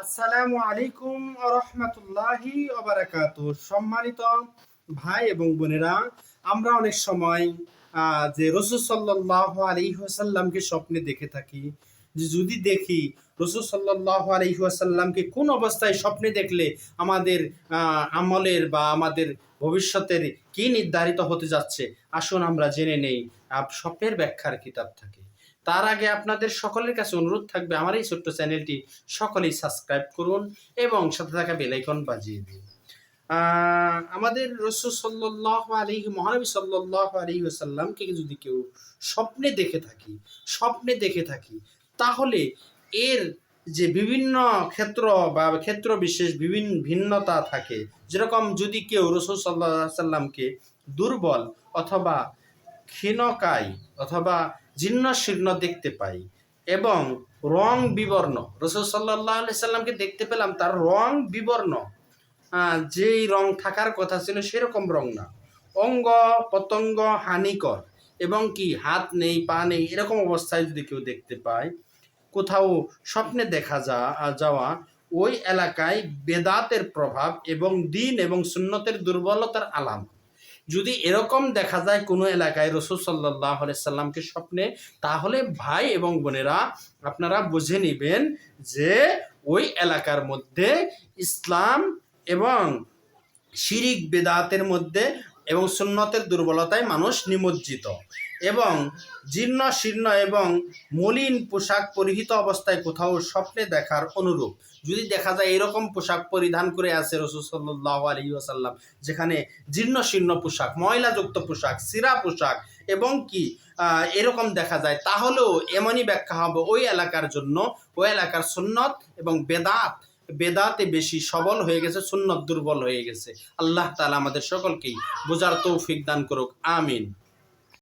আসসালামু আলাইকুম ওয়া রাহমাতুল্লাহি ওয়া বারাকাতুহু। সম্মানিত ভাই এবং বোনেরা, আমরা অনেক সময় যে রাসূল সাল্লাল্লাহু আলাইহি ওয়াসাল্লামকে স্বপ্নে দেখে থাকি। যে যদি দেখি রাসূল সাল্লাল্লাহু আলাইহি ওয়াসাল্লামকে কোন অবস্থায় স্বপ্নে দেখলে আমাদের আমলের বা আমাদের ভবিষ্যতের কি নির্ধারিত হতে যাচ্ছে, আসুন আমরা জেনে নেই স্বপ্নের ব্যাখ্যার কিতাব থেকে। তার আগে আপনাদের সকলের কাছে অনুরোধ থাকবে, আমার এই ছোট্ট চ্যানেলটি সকলেই সাবস্ক্রাইব করুন এবং সাথে থাকা বেল আইকন বাজিয়ে দিন। আমাদের রাসূল সাল্লাল্লাহু আলাইহি মহানবী সাল্লাল্লাহু আলাইহি ওয়াসাল্লামকে যদি কেউ স্বপ্নে দেখে থাকি, তাহলে এর যে বিভিন্ন ক্ষেত্র বা ক্ষেত্র বিশেষ বিভিন্ন ভিন্নতা থাকে। যেরকম যদি কেউ রাসূল সাল্লাল্লাহু আলাইহি ওয়াসাল্লামকে দুর্বল অথবা ক্ষীণকায় অথবা জীর্ণশীর্ণ দেখতে পাই এবং রং বিবর্ণ, রাসূল সাল্লাল্লাহু আলাইহি সাল্লামকে দেখতে পেলাম তার রং বিবর্ণ, যেই রং থাকার কথা ছিল সেরকম রং না, অঙ্গ প্রত্যঙ্গ হানিকর এবং কি হাত নেই পা নেই এরকম অবস্থায় যদি কেউ দেখতে পায়, কোথাও স্বপ্নে যাওয়া ওই এলাকায় বেদাতের প্রভাব এবং দ্বীন এবং সুন্নতের দুর্বলতার আলামত। যদি এরকম দেখা যায় কোনো এলাকায় রাসূল সাল্লাল্লাহু আলাইহি সাল্লামকে স্বপ্নে, তাহলে ভাই এবং বোনেরা আপনারা বুঝে নেবেন যে ওই এলাকার মধ্যে ইসলাম এবং শিরিক বেদাতের মধ্যে এবং সুন্নতের দুর্বলতায় মানুষ নিমজ্জিত এবং জীর্ণ শীর্ণ এবং মলিন পোশাক পরিহিত অবস্থায় কোথাও স্বপ্নে দেখার অনুরূপ যদি দেখা যায় এরকম পোশাক পরিধান করে আছে রাসূল সাল্লাল্লাহু আলাইহি ওয়াসাল্লাম, যেখানে জীর্ণ শীর্ণ পোশাক, ময়লাযুক্ত পোশাক, ছিঁড়া পোশাক এবং কি এরকম দেখা যায়, তাহলেও এমনই ব্যাখ্যা হবে ওই এলাকার জন্য ওই এলাকার সুন্নত এবং বেদাতে বেশি সবল হয়ে গেছে, সুন্নত দুর্বল হয়ে গেছে। আল্লাহ তাআলা আমাদের সকলকেই বোঝার তৌফিক দান করুক, আমিন।